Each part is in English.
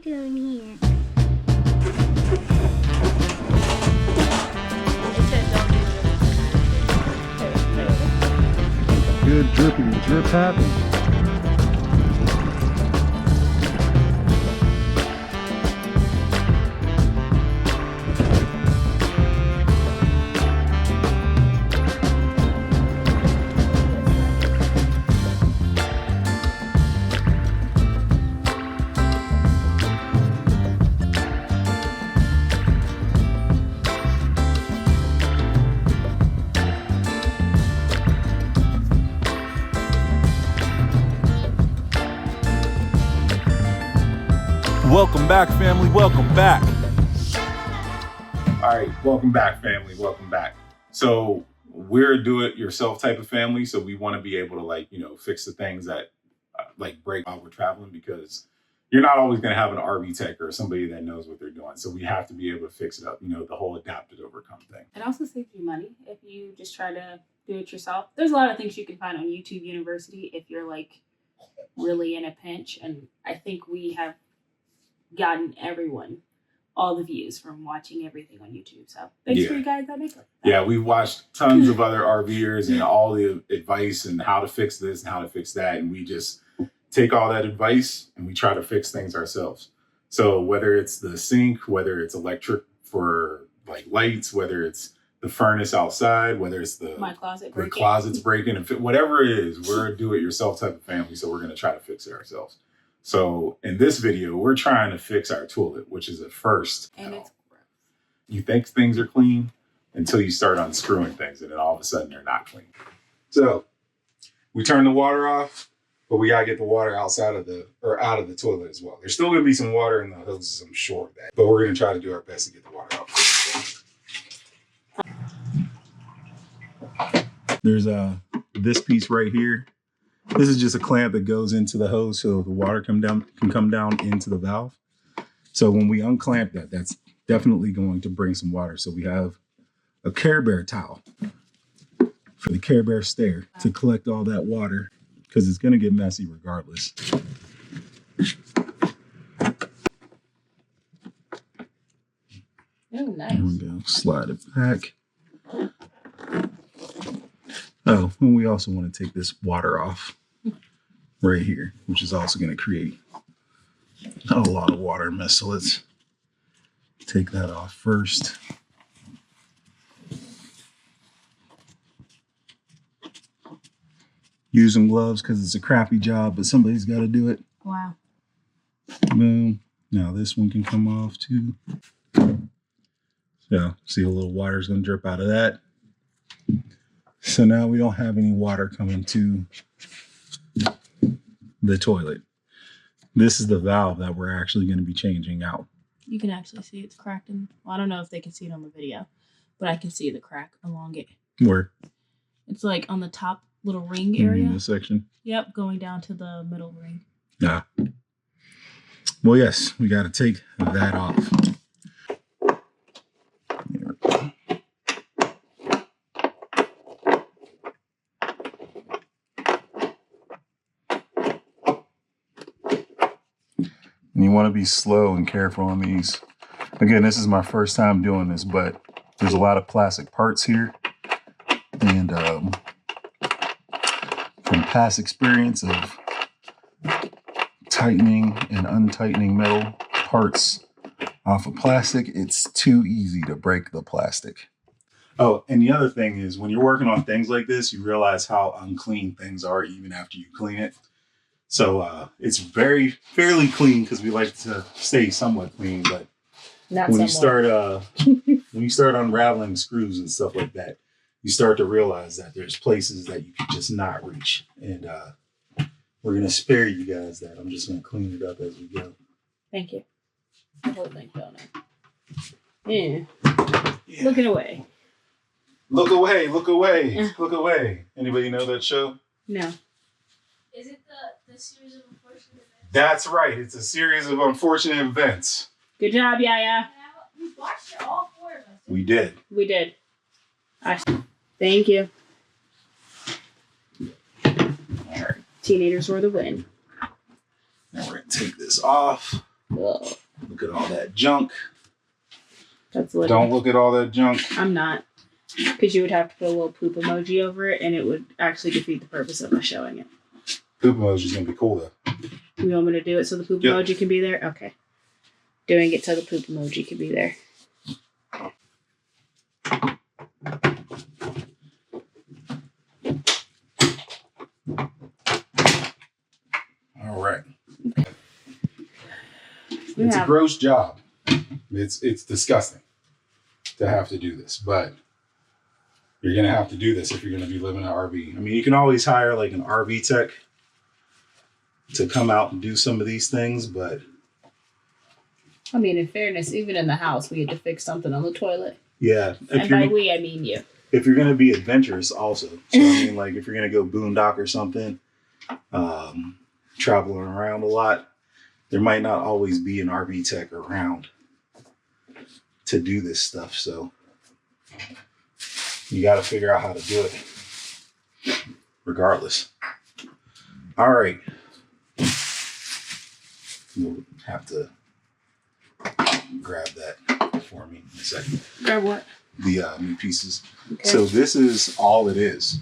doing here? Good dripping, drip happy. Welcome back, family. Welcome back. All right, welcome back, family. Welcome back. So we're a do-it-yourself type of family, so we want to be able to fix the things that break while we're traveling, because you're not always going to have an RV tech or somebody that knows what they're doing. So we have to be able to fix it up. The whole adapt it, overcome thing. It also saves you money if you just try to do it yourself. There's a lot of things you can find on YouTube University if you're really in a pinch, and I think we have gotten everyone all the views from watching everything on YouTube. So thanks for you guys that make it. Yeah, we've watched tons of other RVers and all the advice and how to fix this and how to fix that. And we just take all that advice and we try to fix things ourselves. So whether it's the sink, whether it's electric for lights, whether it's the furnace outside, whether it's my closet the closet's breaking, whatever it is, we're a do-it-yourself type of family. So we're going to try to fix it ourselves. So in this video, we're trying to fix our toilet, which is a first. And it's gross. You think things are clean until you start unscrewing things, and then all of a sudden they're not clean. So we turn the water off, but we gotta get the water out of the toilet as well. There's still gonna be some water in the hoses, I'm sure of that, but we're gonna try to do our best to get the water out. There's this piece right here. This is just a clamp that goes into the hose so the water can come down into the valve. So when we unclamp that, that's definitely going to bring some water. So we have a Care Bear towel for the Care Bear stair to collect all that water, because it's going to get messy regardless. Oh, nice. There we go. Slide it back. Oh, and we also want to take this water off right here, which is also going to create a lot of water mess. So let's take that off first. Use some gloves because it's a crappy job, but somebody's got to do it. Wow. Boom. Now this one can come off too. So see, a little water is going to drip out of that. So now we don't have any water coming to the toilet. This is the valve that we're actually going to be changing out. You can actually see it's cracked in. Well, I don't know if they can see it on the video, but I can see the crack along it. Where? It's on the top little ring area. In this section? Yep, going down to the middle ring. Yeah. Well, yes, we got to take that off. There we go. And you want to be slow and careful on these. Again, this is my first time doing this, but there's a lot of plastic parts here. And from past experience of tightening and untightening metal parts off of plastic, it's too easy to break the plastic. Oh, and the other thing is, when you're working on things like this, you realize how unclean things are even after you clean it. So it's fairly clean because we like to stay somewhat clean, but when you start unraveling screws and stuff like that, you start to realize that there's places that you can just not reach. And we're going to spare you guys that. I'm just going to clean it up as we go. Thank you. The whole thing fell down. Yeah. Looking away. Look away, look away, look away. Anybody know that show? No. Is it the series of unfortunate events? That's right. It's a series of unfortunate events. Good job, Yaya. We watched it, all four of us. We did. We did. Thank you. All right. Teenagers were the win. Now we're going to take this off. Ooh, Ugh. Look at all that junk. That's what. Don't look at all that junk. I'm not. Because you would have to put a little poop emoji over it, and it would actually defeat the purpose of us showing it. Poop emoji's gonna be cool though. You want me to do it so the poop emoji can be there? Okay. Doing it so the poop emoji can be there. All right. It's a gross job. It's disgusting to have to do this, but you're gonna have to do this if you're gonna be living in an RV. I mean, you can always hire like an RV tech to come out and do some of these things, but I mean, in fairness, even in the house, we had to fix something on the toilet. yeah. And by we, I mean you. If you're gonna be adventurous, also. So I mean, like if you're gonna go boondock or something, traveling around a lot, there might not always be an RV tech around to do this stuff. So you got to figure out how to do it regardless. All right. You'll have to grab that for me in a second. Grab what? The new pieces. Okay. So this is all it is.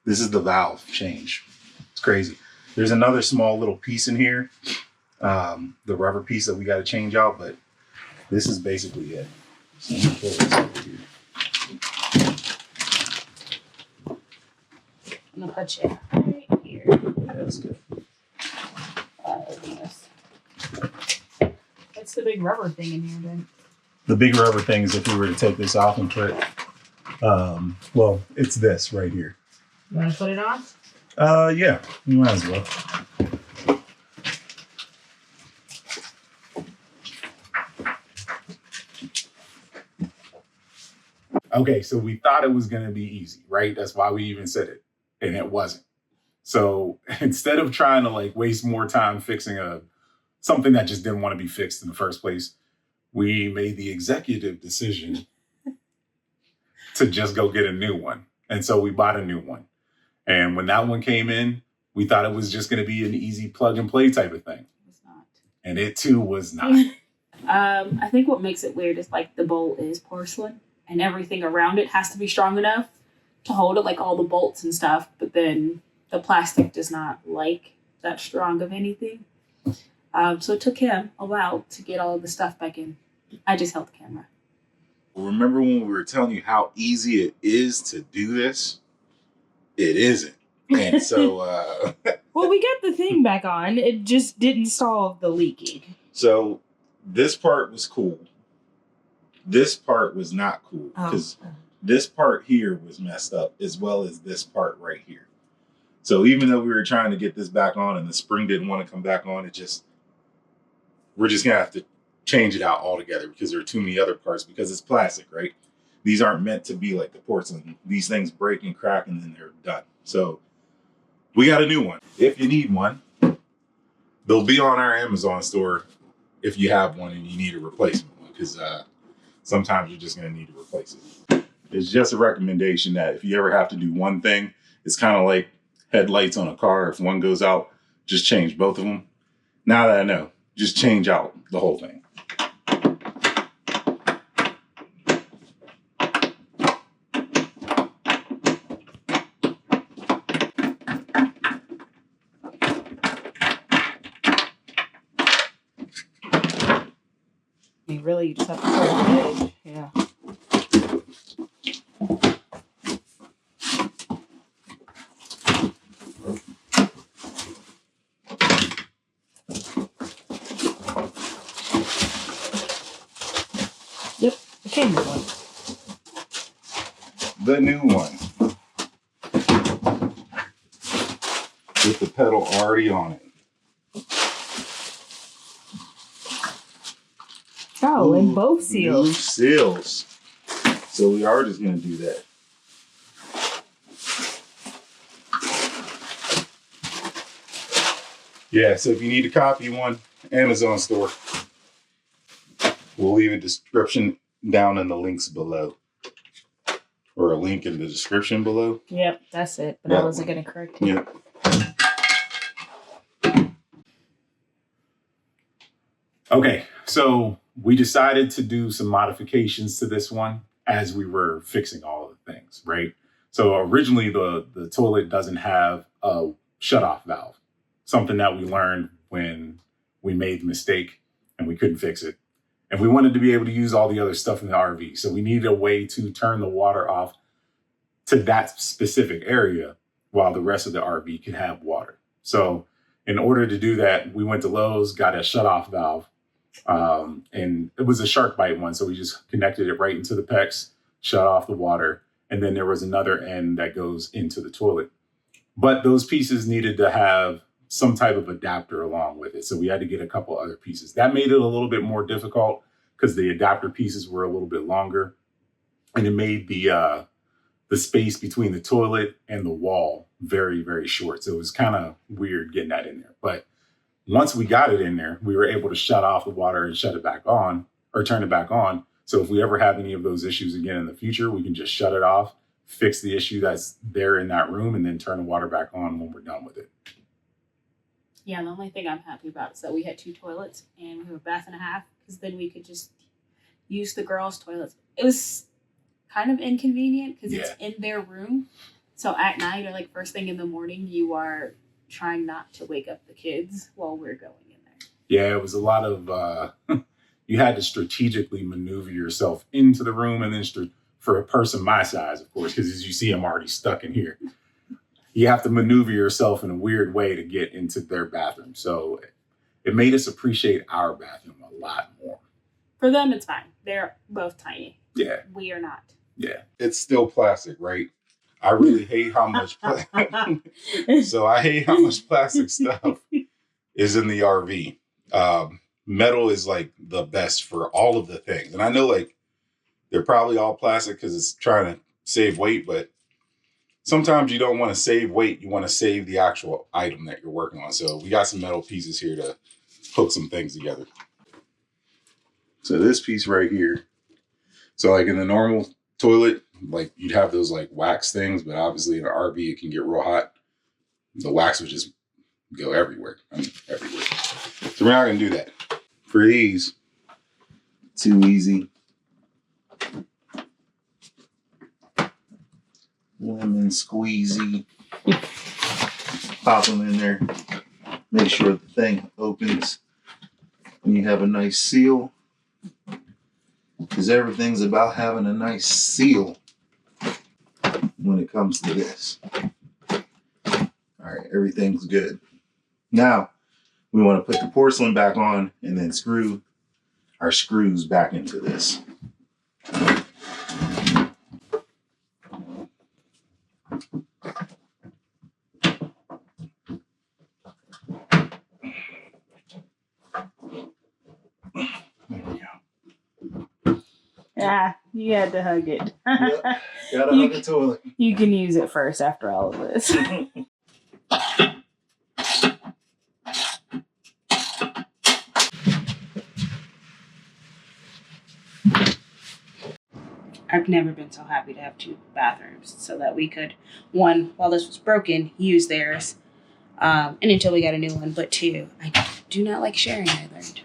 This is the valve change. It's crazy. There's another small little piece in here. The rubber piece that we got to change out, but this is basically it. So let me pull this over here. I'm going to put you right here. Yeah, that's good. What's the big rubber thing in here then? The big rubber thing is if we were to take this off and put, well, it's this right here. You want to put it on? Yeah, you might as well. Okay, so we thought it was going to be easy, right? That's why we even said it, and it wasn't. So instead of trying to like waste more time fixing something that just didn't want to be fixed in the first place, we made the executive decision to just go get a new one. And so we bought a new one. And when that one came in, we thought it was just going to be an easy plug and play type of thing. It's not. And it too was not. I think what makes it weird is like the bowl is porcelain and everything around it has to be strong enough to hold it, like all the bolts and stuff. But then the plastic does not like that strong of anything. So it took him a while to get all of the stuff back in. I just held the camera. Remember when we were telling you how easy it is to do this? It isn't. And so, well, we got the thing back on. It just didn't solve the leaking. So this part was cool. This part was not cool because this part here was messed up as well as this part right here. So even though we were trying to get this back on and the spring didn't want to come back on, we're just going to have to change it out altogether because there are too many other parts because it's plastic, right? These aren't meant to be like the porcelain. These things break and crack and then they're done. So we got a new one. If you need one, they'll be on our Amazon store if you have one and you need a replacement one because sometimes you're just going to need to replace it. It's just a recommendation that if you ever have to do one thing, it's kind of like headlights on a car. If one goes out, just change both of them. Now that I know, just change out the whole thing. I mean, really, you just have to pull the edge. Yeah. Yep, the camera one. The new one. With the pedal already on it. Oh, and both New seals. seals. So we are just going to do that. Yeah, so if you need a copy one, Amazon store. We'll leave a description down in the links below. Or a link in the description below. Yep, that's it. But That I wasn't one. going to correct you. Yep. Okay, so we decided to do some modifications to this one as we were fixing all of the things, right? So originally the toilet doesn't have a shutoff valve, something that we learned when we made the mistake and we couldn't fix it. And we wanted to be able to use all the other stuff in the RV. So we needed a way to turn the water off to that specific area while the rest of the RV could have water. So in order to do that, we went to Lowe's, got a shutoff valve. And it was a shark bite one. So we just connected it right into the PEX, shut off the water. And then there was another end that goes into the toilet. But those pieces needed to have some type of adapter along with it. So we had to get a couple other pieces. That made it a little bit more difficult because the adapter pieces were a little bit longer. And it made the space between the toilet and the wall very, very short. So it was kind of weird getting that in there. But once we got it in there, we were able to shut off the water and shut it back on or turn it back on. So if we ever have any of those issues again in the future, we can just shut it off, fix the issue that's there in that room, and then turn the water back on when we're done with it. Yeah, the only thing I'm happy about is that we had 2 toilets and we have a bath and a half, because then we could just use the girls' toilets. It was kind of inconvenient because it's in their room. So at night or like first thing in the morning, you are trying not to wake up the kids while we're going in there. Yeah, it was a lot of, you had to strategically maneuver yourself into the room, and then for a person my size, of course, because as you see, I'm already stuck in here. You have to maneuver yourself in a weird way to get into their bathroom. So it made us appreciate our bathroom a lot more. For them, it's fine. They're both tiny. Yeah. We are not. Yeah. It's still plastic, right? I really hate how much so I hate how much plastic stuff is in the RV. Metal is like the best for all of the things. And I know like they're probably all plastic because it's trying to save weight, but sometimes you don't want to save weight. You want to save the actual item that you're working on. So we got some metal pieces here to hook some things together. So this piece right here. So like in the normal toilet, like you'd have those like wax things, but obviously in an RV it can get real hot. The wax would just go everywhere. Everywhere. So we're not gonna do that. For these, too easy. Lemon squeezy. Pop them in there. Make sure the thing opens. And you have a nice seal. Because everything's about having a nice seal when it comes to this. All right, everything's good. Now, we want to put the porcelain back on and then screw our screws back into this. Ah, you had to hug it. Yep, gotta hug the toilet. You can use it first after all of this. I've never been so happy to have 2 bathrooms so that we could, 1, while this was broken, use theirs, and until we got a new one, but 2, I do not like sharing, I learned.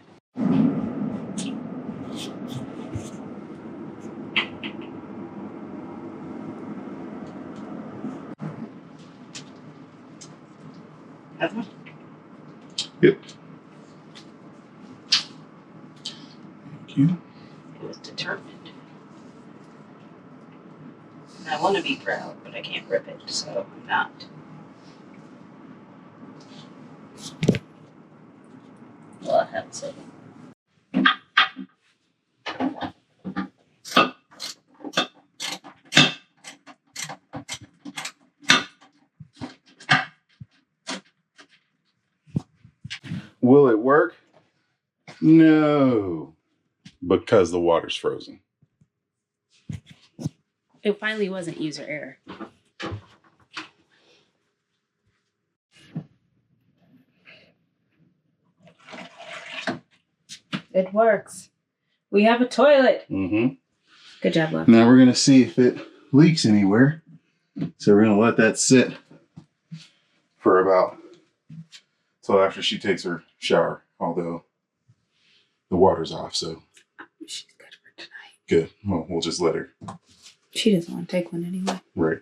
That's one. Yep. Thank you. It was determined. And I want to be proud, but I can't rip it, so I'm not. Well, that helps it. Will it work? No, because the water's frozen. It finally wasn't user error. It works. We have a toilet. Mm-hmm. Good job, Love. Now we're gonna see if it leaks anywhere. So we're gonna let that sit for about till after she takes her shower. Although The water's off, so She's good for tonight. good. Well, we'll just let her. She doesn't want to take one anyway. Right.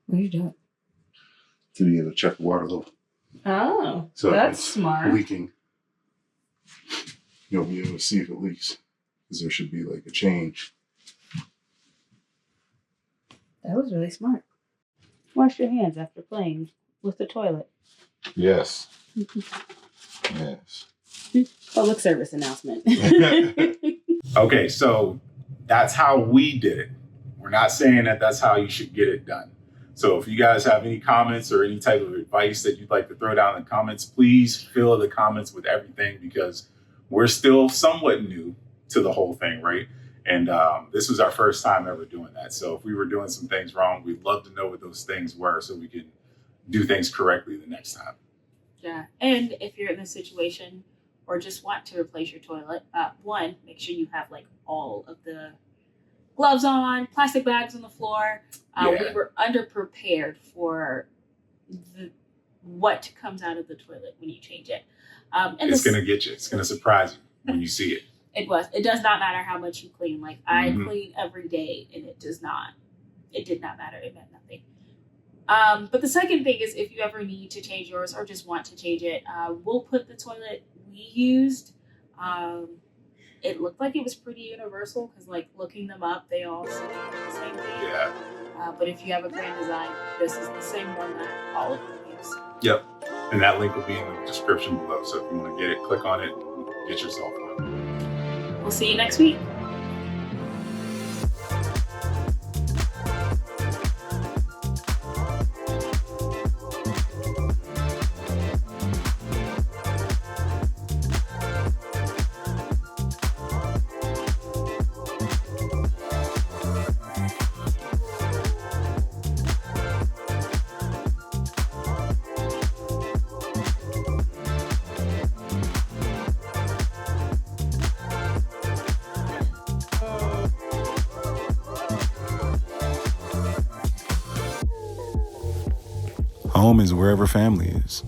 What are you doing? To be able to check the water level. Oh, So that's if it's smart. leaking, you'll be able to see if it leaks. Because there should be like a change. That was really smart. Wash your hands after playing with the toilet. Yes. Yes. Public service announcement. Okay, so that's how we did it. We're not saying that that's how you should get it done. So if you guys have any comments or any type of advice that you'd like to throw down in the comments, please fill the comments with everything, because we're still somewhat new to the whole thing, right? And this was our first time ever doing that. So if we were doing some things wrong, we'd love to know what those things were so we can do things correctly the next time. Yeah, and if you're in this situation or just want to replace your toilet, one, make sure you have like all of the gloves on, plastic bags on the floor. We were underprepared for what comes out of the toilet when you change it. And it's going to get you. It's going to surprise you when you see it. It does not matter how much you clean. Like I clean every day and it did not matter. It meant nothing. But the second thing is, if you ever need to change yours or just want to change it, we'll put the toilet we used. It looked like it was pretty universal because, like, looking them up, they all say the same thing. Yeah. But if you have a grand design, this is the same one that all of them use. Yep. And that link will be in the description below. So if you want to get it, click on it and get yourself one. We'll see you next week. Home is wherever family is.